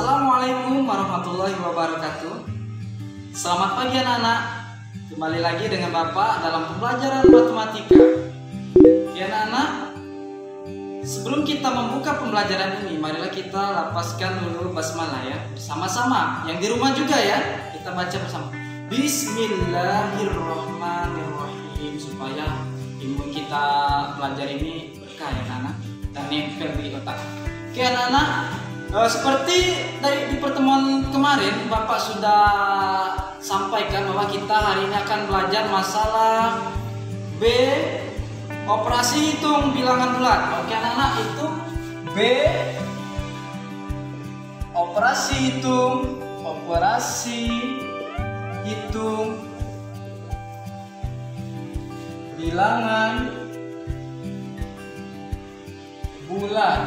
Assalamualaikum warahmatullahi wabarakatuh. Selamat pagi anak-anak. Kembali lagi dengan Bapak dalam pembelajaran matematika. Ya anak-anak, sebelum kita membuka pembelajaran ini, marilah kita lapaskan dulu basmalah ya, bersama-sama. Yang di rumah juga ya, kita baca bersama. Bismillahirrahmanirrahim, supaya ilmu kita belajar ini berkah ya anak-anak dan nempel di otak. Oke anak-anak, seperti di pertemuan kemarin Bapak sudah sampaikan bahwa kita hari ini akan belajar masalah B, operasi hitung bilangan bulat. Oke anak-anak, itu B, operasi hitung bilangan bulat.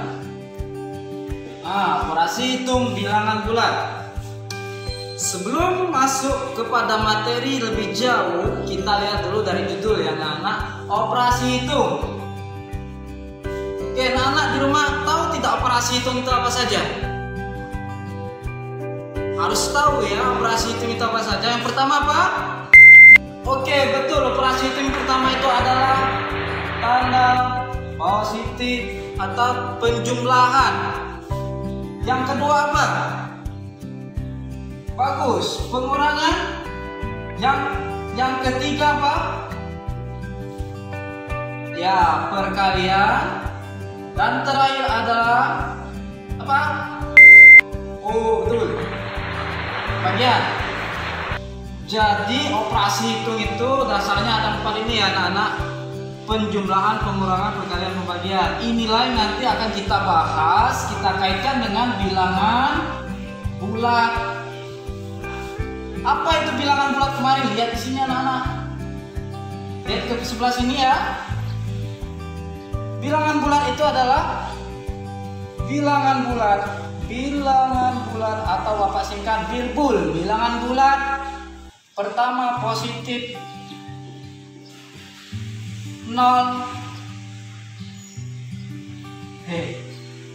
Operasi hitung bilangan bulat. Sebelum masuk kepada materi lebih jauh, kita lihat dulu dari judul ya anak-anak, operasi hitung. Oke anak-anak di rumah, tahu tidak operasi hitung itu apa saja? Harus tahu ya, operasi hitung itu apa saja. Yang pertama apa? Oke betul, operasi hitung pertama itu adalah tanda positif atau penjumlahan. Yang kedua apa? Bagus, pengurangan. Yang ketiga apa? Ya, perkalian. Dan terakhir adalah apa? Oh, betul. Bagian. Jadi operasi hitung itu dasarnya ada 4 ini ya anak-anak. Penjumlahan, pengurangan, perkalian, pembagian. Inilah yang nanti akan kita bahas, kita kaitkan dengan bilangan bulat. Apa itu bilangan bulat kemarin? Lihat di sini anak-anak. Lihat ke sebelah sini ya. Bilangan bulat itu adalah bilangan bulat atau Bapak singkat birbul. Bilangan bulat pertama positif 0,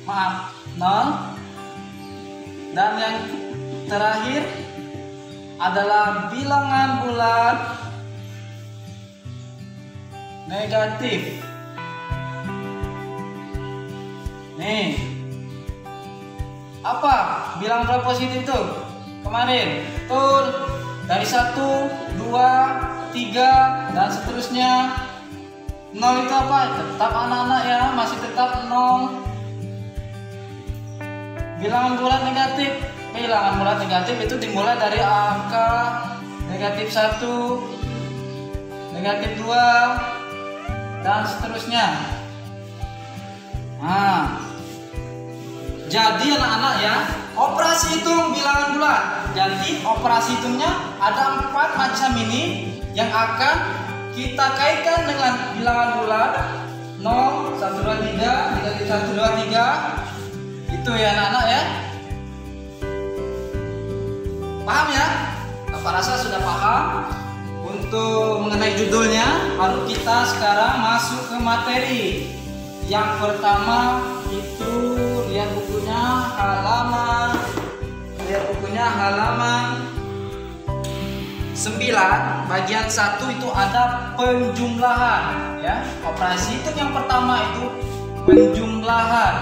maaf 0, dan yang terakhir adalah bilangan bulat negatif. Nih, apa bilangan bulat positif tuh kemarin? Tuh dari 1, 2, 3 dan seterusnya. 0 itu apa? Tetap anak-anak ya, masih tetap 0. Bilangan bulat negatif. Bilangan bulat negatif itu dimulai dari angka negatif 1, negatif 2 dan seterusnya. Jadi anak-anak ya, operasi hitung bilangan bulat. Jadi operasi hitungnya ada 4 macam ini yang akan kita kaitkan dengan bilangan bulat 0, 1, 2, 3, negatif 1, 2, 3. Itu ya anak-anak ya. Paham ya? Bapak rasa sudah paham. Untuk mengenai judulnya, baru kita sekarang masuk ke materi. Yang pertama itu lihat bukunya halaman 9 bagian 1 itu ada penjumlahan ya. Operasi hitung yang pertama itu penjumlahan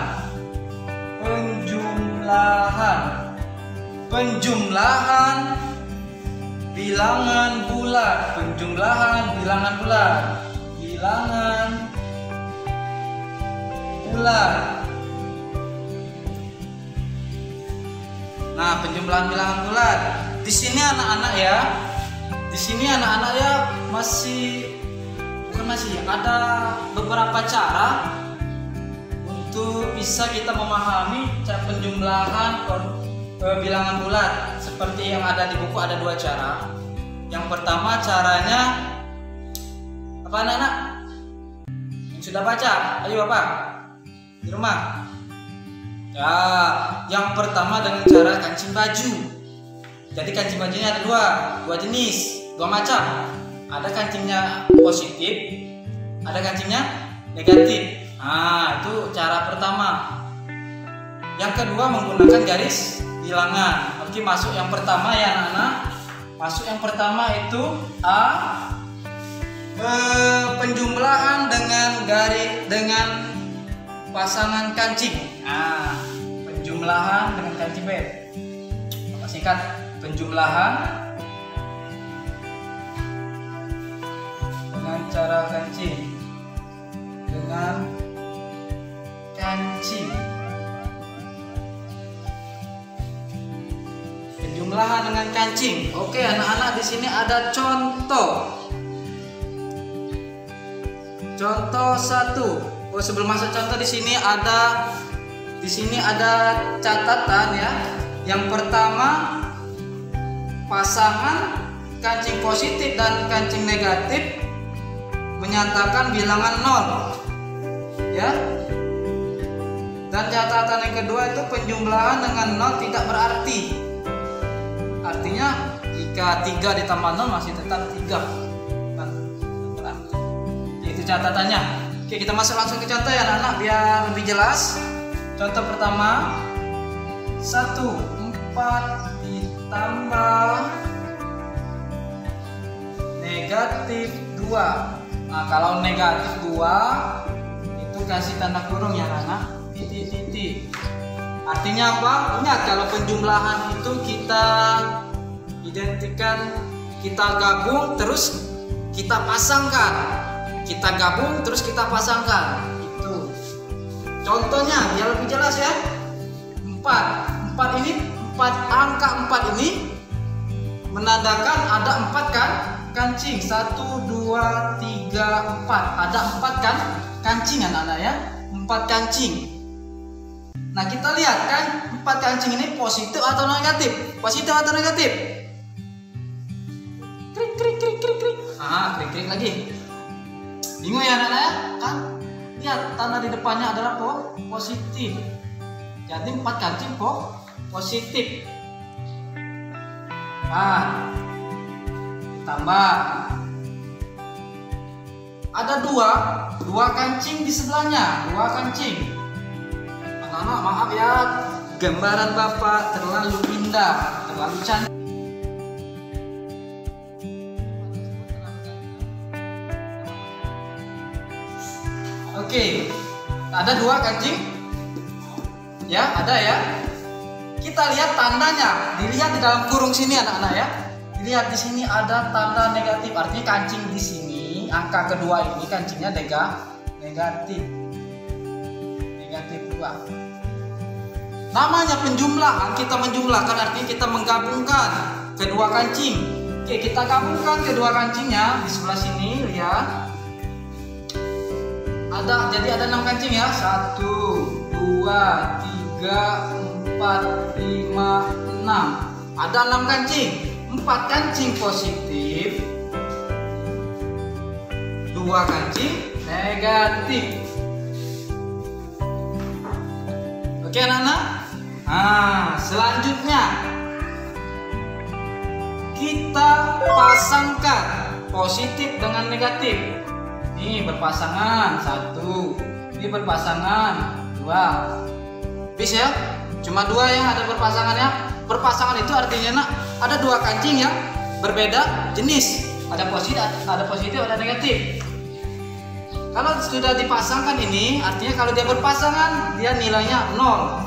bilangan bulat. Nah, penjumlahan bilangan bulat. Di sini anak-anak ya. Ada beberapa cara untuk bisa kita memahami cara penjumlahan bilangan bulat. Seperti yang ada di buku ada 2 cara. Yang pertama caranya apa anak-anak? Yang sudah baca, ayo Bapak di rumah. Ya, yang pertama dengan cara kancing baju. Jadi kancing bajunya ada dua jenis, 2 macam. Ada kancingnya positif, ada kancingnya negatif. Itu cara pertama. Yang kedua menggunakan garis bilangan. Oke, masuk yang pertama ya anak-anak. Masuk yang pertama itu A, penjumlahan dengan pasangan kancing. Nah, penjumlahan dengan kancing B. Apa singkat? Penjumlahan dengan cara kancing. Dengan kancing. Penjumlahan dengan kancing. Oke, anak-anak, di sini ada contoh. Contoh 1. Oh, sebelum masuk contoh di sini ada catatan ya. Yang pertama, pasangan kancing positif dan kancing negatif menyatakan bilangan 0. Ya. Dan catatan yang kedua itu penjumlahan dengan 0 tidak berarti. Artinya jika 3 ditambah 0 masih tetap 3. Itu catatannya. Oke, kita masuk langsung ke contoh ya anak-anak biar lebih jelas. Contoh pertama, 1, 4 ditambah negatif 2. Nah, kalau negatif 2 itu kasih tanda kurung ya anak-anak, titik-titik. Artinya apa? Ingat, kalau penjumlahan itu kita identikan, kita gabung terus kita pasangkan. Kita gabung terus kita pasangkan. Itu contohnya biar lebih jelas ya. 4 ini, angka 4 ini menandakan ada 4 kan kancing. 1, 2, 3, 4. Ada 4 kan kancing anak-anak ya. 4 kancing. Nah, kita lihat kan 4 kancing ini positif atau negatif? Positif atau negatif? Krik krik krik krik krik. Ah, krik krik lagi. Bingung ya anak-anak ya? Kan lihat tanda di depannya adalah positif. Jadi 4 kancing positif. Tambah ada 2 kancing di sebelahnya. 2 kancing. Anak-anak maaf ya, gambaran Bapak terlalu indah, terlalu cantik. Oke, ada 2 kancing. Ya, ada ya. Kita lihat tandanya. Dilihat di dalam kurung sini anak-anak ya. Dilihat di sini ada tanda negatif. Artinya kancing di sini, angka kedua ini kancingnya negatif. Negatif 2. Namanya penjumlahan, kita menjumlahkan artinya kita menggabungkan kedua kancing. Oke, kita gabungkan kedua kancingnya di sebelah sini, lihat. Jadi ada 6 kancing ya. 1, 2, 3, 4, 5, 6. Ada 6 kancing. 4 kancing positif, 2 kancing negatif. Oke anak-anak. Nah, selanjutnya kita pasangkan positif dengan negatif. Ini berpasangan 1, ini berpasangan 2. Bisa ya? Cuma 2 yang ada berpasangannya. Berpasangan itu artinya nak, ada 2 kancing yang berbeda jenis. Ada positif, ada negatif. Kalau sudah dipasangkan ini, artinya kalau dia berpasangan, dia nilainya 0.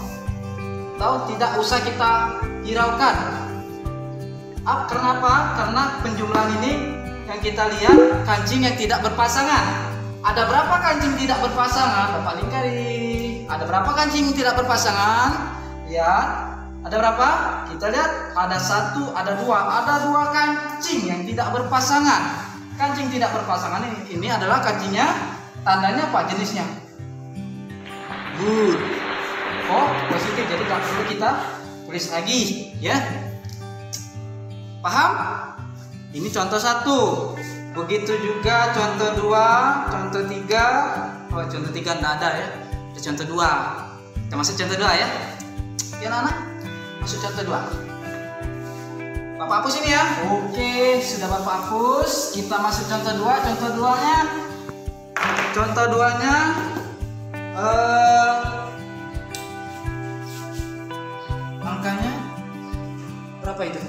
Tahu, tidak usah kita hiraukan. Kenapa? Karena penjumlahan ini yang kita lihat kancing yang tidak berpasangan. Ada berapa kancing tidak berpasangan? Bapak lingkari. Ada berapa kancing tidak berpasangan? Ya, ada berapa? Kita lihat ada 1, ada 2. Ada 2 kancing yang tidak berpasangan. Kancing tidak berpasangan ini adalah kancingnya, tandanya apa jenisnya? Good. Positif, jadi tak perlu kita tulis lagi, ya. Paham? Ini contoh 1. Begitu juga contoh 2, contoh 3. Oh, contoh 3 enggak ada ya. Ada contoh 2. Kita masuk contoh 2 ya. Ya anak-anak, masuk contoh 2. Bapak hapus ini ya. Oke, sudah Bapak hapus. Kita masuk contoh 2. Contoh 2-nya angkanya Berapa itu?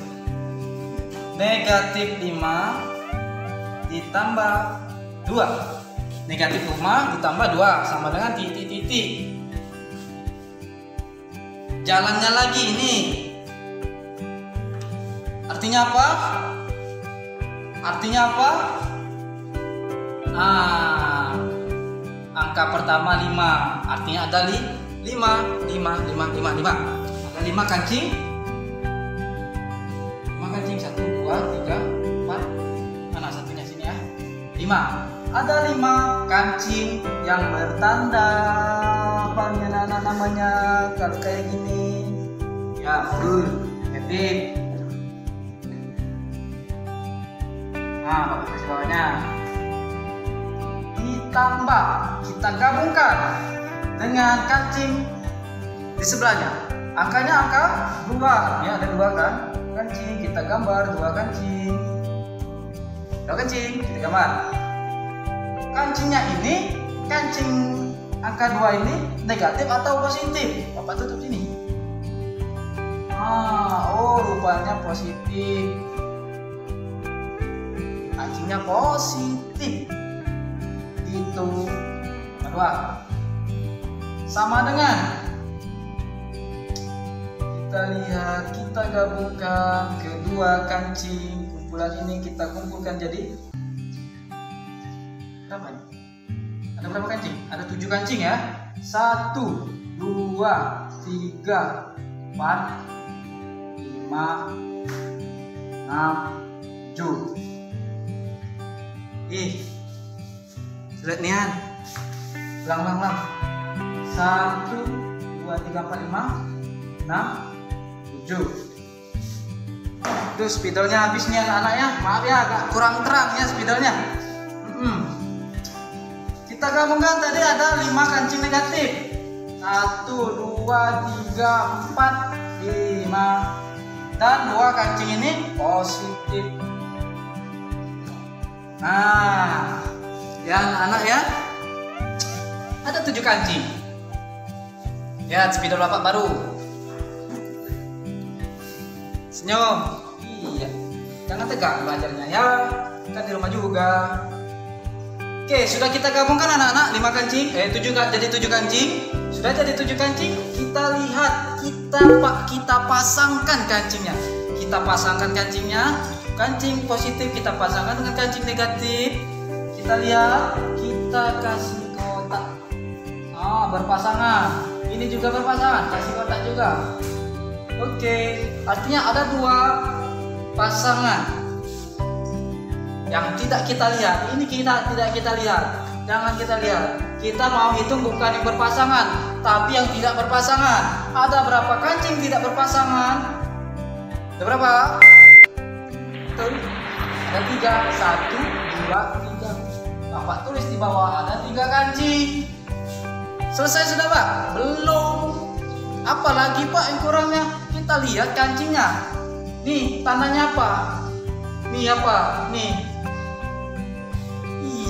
Negatif 5 ditambah 2. Negatif 5 ditambah 2 sama dengan titik-titik. Jalannya lagi ini. Artinya apa? Artinya apa? Angka pertama 5. Artinya ada 5. Ada 5 kancing. 5 kancing 1, 2, 3, 4. Mana satunya sini ya? 5. Ada 5 kancing yang bertanda apa namanya kalau kayak gini. Ya, betul. Negatif. Nah, bapak tulis bawahnya. Ditambah, kita gabungkan dengan kancing di sebelahnya. Angkanya angka 2. Ya, ada 2 kan? Kancing, kita gambar 2 kancing. 2 kancing, kita gambar. Kancingnya ini, kancing angka 2 ini negatif atau positif? Bapak tutup sini. Rupanya positif. Kancingnya positif. Itu kedua. Sama dengan kita lihat, kita gabungkan kedua kancing kumpulan ini, kita kumpulkan jadi berapa ini? Ada berapa kancing? Ada 7 kancing ya. 1, 2, 3, 4, 5, 6, 7. Lihat nian. Ulang. 1, 2, 3, 4, 5, 6, 7. Itu spidolnya habis nih anak-anak ya. Maaf ya, agak kurang terang ya spidolnya. Kita gabungkan tadi ada 5 kancing negatif. 1, 2, 3, 4, 5. Dan 2 kancing ini positif. Nah, ya anak-anak ya. Ada 7 kancing. Ya, spidol bapak baru. Senyum. Iya. Jangan tegang belajarnya ya. Kan di rumah juga. Oke, sudah kita gabungkan anak-anak 5 kancing, 7 jadi 7 kancing. Sudah jadi 7 kancing, kita lihat, kita pasangkan kancingnya. Kita pasangkan kancingnya. Kancing positif kita pasangkan dengan kancing negatif. Kita lihat, kita kasih kotak. Berpasangan. Ini juga berpasangan, kasih kotak juga. Oke, artinya ada 2 pasangan yang tidak kita lihat. Ini tidak kita lihat. Jangan kita lihat. Kita mau hitung bukan yang berpasangan, tapi yang tidak berpasangan. Ada berapa kancing tidak berpasangan? Ada berapa? Betul. Ada 3. 1, 2, 3. Bapak tulis di bawah ada 3 kancing. Selesai sudah Pak? Belum. Apalagi Pak yang kurangnya? Kita lihat kancingnya. Nih tandanya apa? Nih apa? Nih.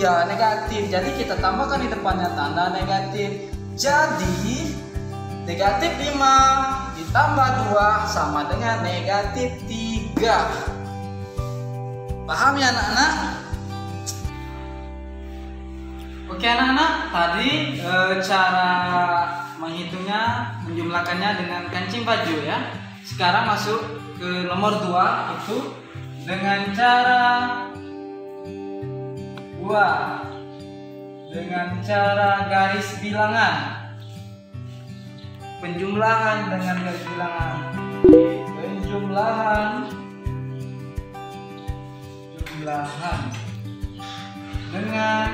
Iya, negatif. Jadi kita tambahkan di depannya tanda negatif. Jadi negatif 5 ditambah 2 sama dengan negatif 3. Paham ya anak-anak? Oke anak-anak, tadi cara menghitungnya, menjumlahkannya dengan kancing baju ya. Sekarang masuk ke nomor 2, itu dengan cara garis bilangan. Penjumlahan dengan garis bilangan. Penjumlahan dengan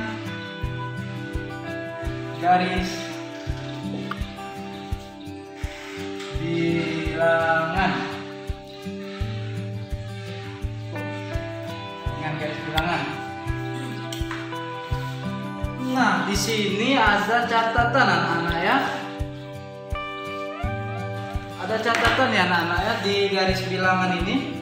garis bilangan. Nah, di sini ada catatan anak-anak ya. Ada catatan ya anak-anak ya di garis bilangan ini.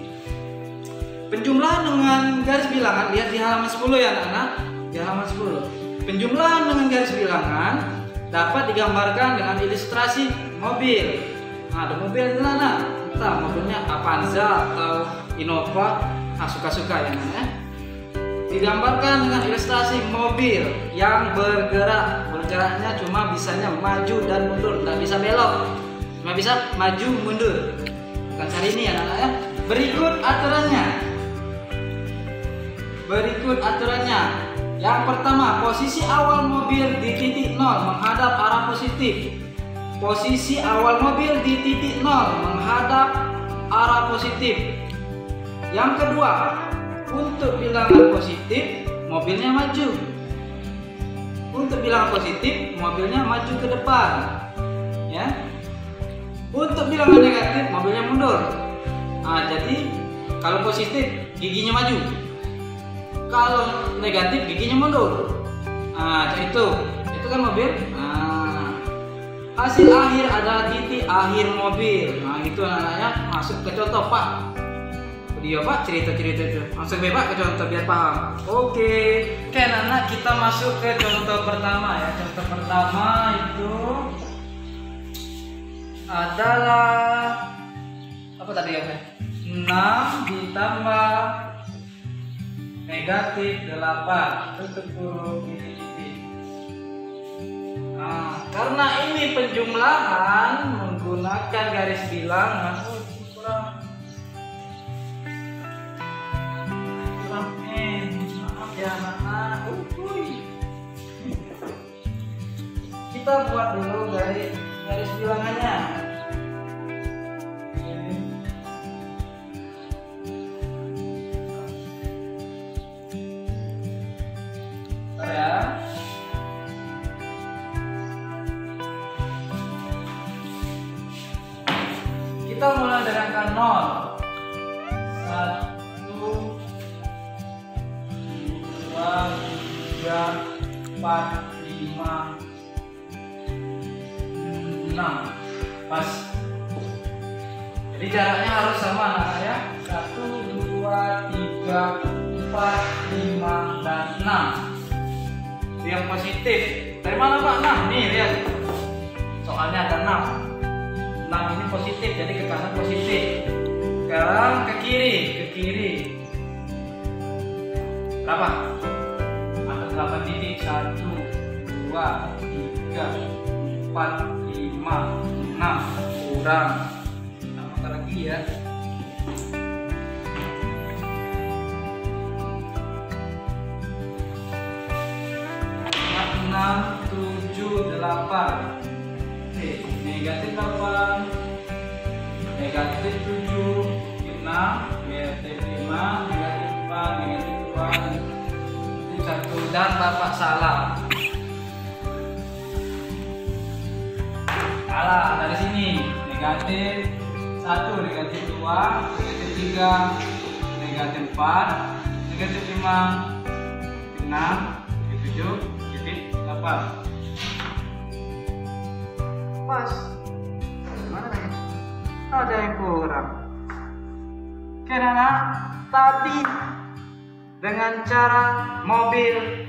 Penjumlahan dengan garis bilangan, lihat di halaman 10 ya anak-anak. Di halaman 10. Penjumlahan dengan garis bilangan dapat digambarkan dengan ilustrasi mobil. Nah, ada mobil di sana. Entah mobilnya Avanza atau Innova, suka-suka ya namanya. Digambarkan dengan ilustrasi mobil yang bergerak. Bergeraknya cuma bisanya maju dan mundur, nggak bisa belok, cuma bisa maju mundur. Bukan cari ini ya anak-anak ya. Berikut aturannya. Yang pertama, posisi awal mobil di titik 0 menghadap arah positif. Posisi awal mobil di titik 0 menghadap arah positif. Yang kedua, untuk bilangan positif, mobilnya maju. Untuk bilangan positif, mobilnya maju ke depan. Ya. Untuk bilangan negatif, mobilnya mundur. Nah, jadi kalau positif, giginya maju. Kalau negatif, giginya mundur. Nah, itu kan mobil. Nah, hasil akhir adalah titik akhir mobil. Nah, itu anaknya masuk ke contoh, Pak. Iya Pak, cerita-cerita itu langsung bebas ke contoh biar paham. Oke, anak kita masuk ke contoh pertama ya. Contoh pertama itu adalah apa tadi ya? 6 ditambah negatif 8 tutup huruf titik. Nah, karena ini penjumlahan menggunakan garis bilangan. Maaf ya anak-anak. Kita buat dulu garis bilangannya. Ya. Kita mulai dari angka 0. 1 2 3 4 5 6. Pas. Jadi jaraknya harus sama anak ya. 1 2 3 4 5 dan 6. Itu yang positif. Dari mana Pak? 6. Nih lihat. Soalnya ada 6. 6 ini positif, jadi ke kanan positif. Sekarang ke kiri. Berapa? Ada 8 titik. 1 2 3 4 5 6. Kurang. Tambah lagi ya. 6 7 8. Oke, negatif 8, negatif 7, 6, negatif 5, negatif 4, negatif 2. Ini 1 dan Bapak salah. Salah dari sini. Negatif 1, negatif 2, negatif 3, negatif 4, negatif 5, 6, negatif 7, negatif 8. Pas. Mana lagi? Ada yang kurang. Karena tadi dengan cara mobil,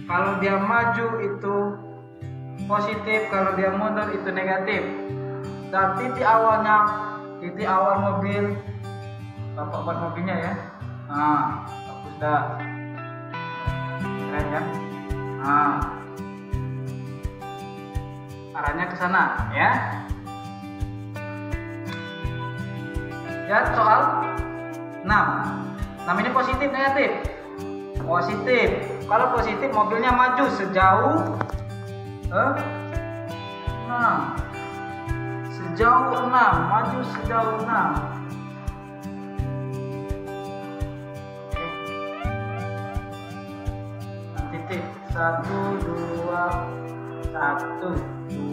kalau dia maju itu positif, kalau dia mundur itu negatif. Dan titik awal mobil, Bapak buat mobilnya ya. Nah, bagus dah. Keren ya. Nah, arahnya ke sana ya. Lihat soal 6. 6 ini positif negatif? Positif. Kalau positif mobilnya maju sejauh 6. Sejauh 6, maju sejauh 6. Titik 1 2 1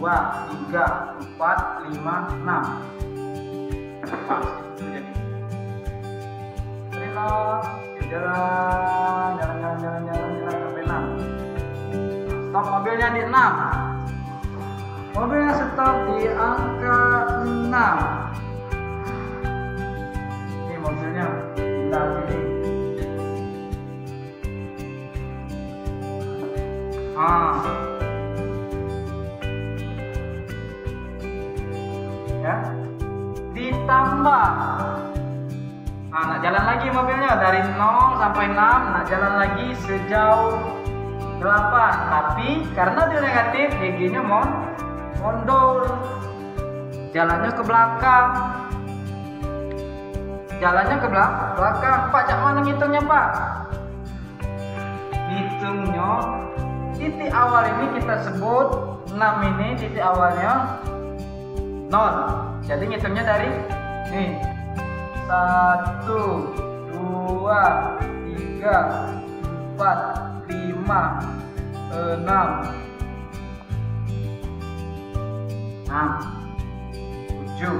2 3 4 5 6. Pas itu jadi. Jalan sampai 6. Stop mobilnya di 6. Mobilnya stop di angka 6. Ini mobilnya pindah sini. Ya. tambah. Nah, nak jalan lagi mobilnya dari 0 sampai 6, nak jalan lagi sejauh 8. Tapi karena dia negatif, GG-nya mundur. Jalannya ke belakang. Jalannya ke belakang. Pak, cak mana ngitungnya, Pak? Hitungnya titik awal ini kita sebut 6 ini titik awalnya 0. Jadi ngitungnya dari nih 1, 2, 3, 4, 5, 6, 7,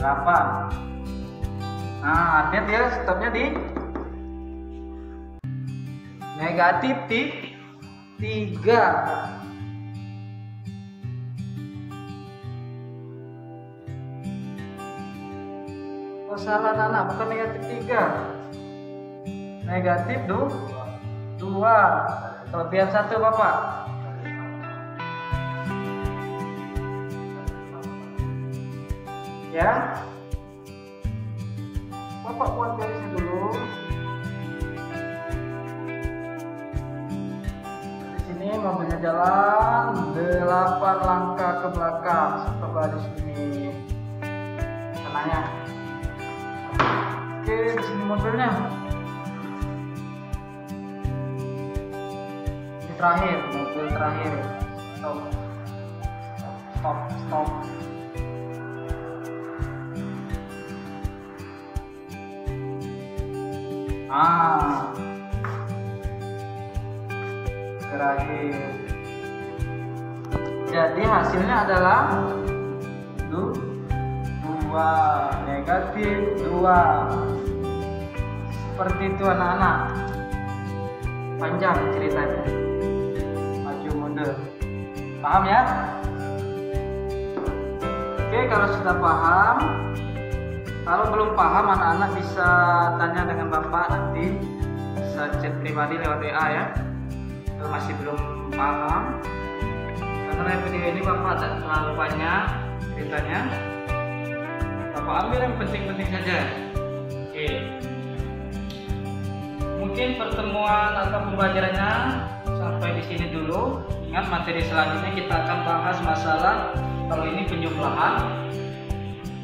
8. Nah, artinya dia stopnya di negatif 3. Oh, salah anak, bukan negatif 3. Negatif 2. Kelebihan 1 Bapak. Ya. Bapak buat garisnya dulu. Di sini mobilnya jalan 8 langkah ke belakang. Stop di sini. Tenangnya. Oke, di sini mobilnya. Ini terakhir, mobil terakhir. Stop. Terakhir. Jadi hasilnya adalah 2, negatif 2. Seperti itu anak-anak. Panjang ceritanya. Maju mundur. Paham ya? Oke, kalau sudah paham. Kalau belum paham, anak-anak bisa tanya dengan Bapak nanti, bisa chat pribadi lewat WA ya. Kalau masih belum paham, karena video ini Bapak tak terlalu banyak ceritanya, Bapak ambil yang penting-penting saja. Oke. Mungkin pertemuan atau pembelajarannya sampai di sini dulu. Ingat, materi selanjutnya kita akan bahas masalah kalau ini penjumlahan.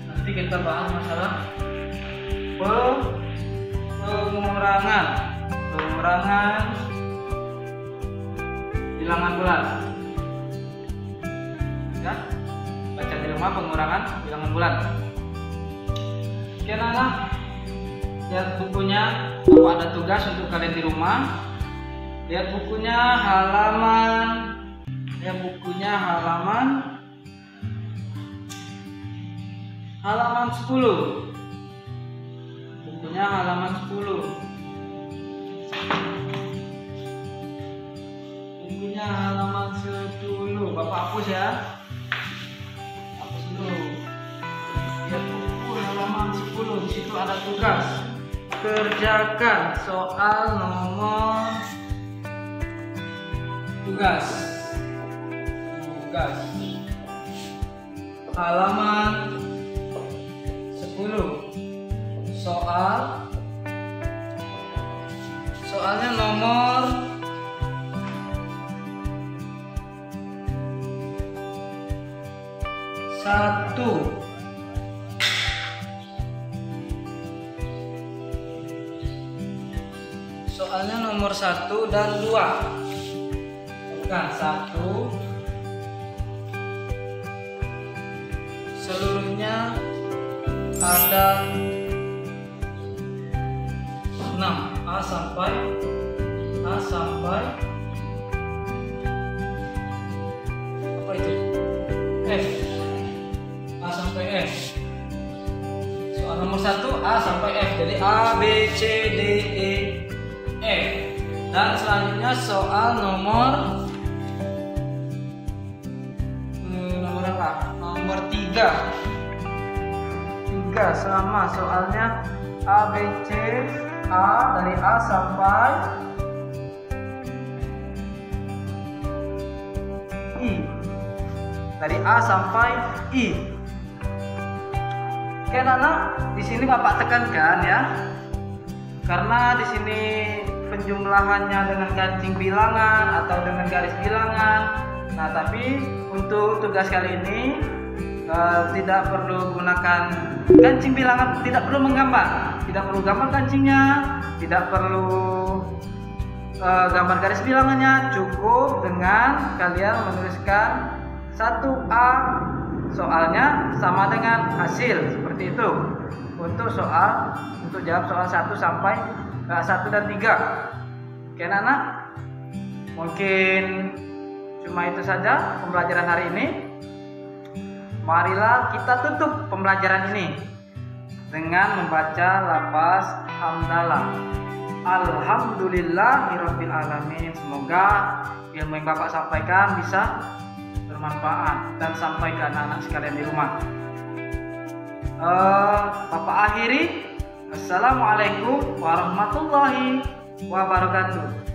Nanti kita bahas masalah pengurangan bilangan bulan. Ya, baca di rumah pengurangan bilangan bulan. Oke anak-anak, lihat bukunya. Kalau ada tugas untuk kalian di rumah, lihat bukunya halaman 10. Bukunya halaman 10. Bukunya halaman 10. Bapak hapus ya. Hapus dulu. Lihat buku halaman 10. Di situ ada tugas. Kerjakan soal nomor tugas. Halaman 10. Soalnya nomor 1. Soalnya nomor 1 dan 2. Bukan 1. Seluruhnya ada 6. A sampai apa itu? F. A sampai F. Soal nomor 1 A sampai F. Jadi A, B, C, D, E, F. Dan selanjutnya soal nomor berapa? Nomor 3. Sama soalnya A, B, C. A dari A sampai I. Dari A sampai I. Oke anak-anak, di sini Bapak tekankan ya. Karena di sini penjumlahannya dengan kancing bilangan atau dengan garis bilangan. Nah, tapi untuk tugas kali ini tidak perlu gunakan kancing bilangan, tidak perlu menggambar, tidak perlu gambar kancingnya, tidak perlu gambar garis bilangannya, cukup dengan kalian menuliskan 1A soalnya sama dengan hasil, seperti itu. Untuk jawab soal 1 sampai 1 dan 3. Oke anak-anak, mungkin cuma itu saja pembelajaran hari ini. Marilah kita tutup pembelajaran ini dengan membaca lafaz hamdalah. Alhamdulillahirabbil alamin. Semoga ilmu yang Bapak sampaikan bisa bermanfaat dan sampai ke anak-anak sekalian di rumah. Bapak akhiri. Assalamualaikum warahmatullahi wabarakatuh.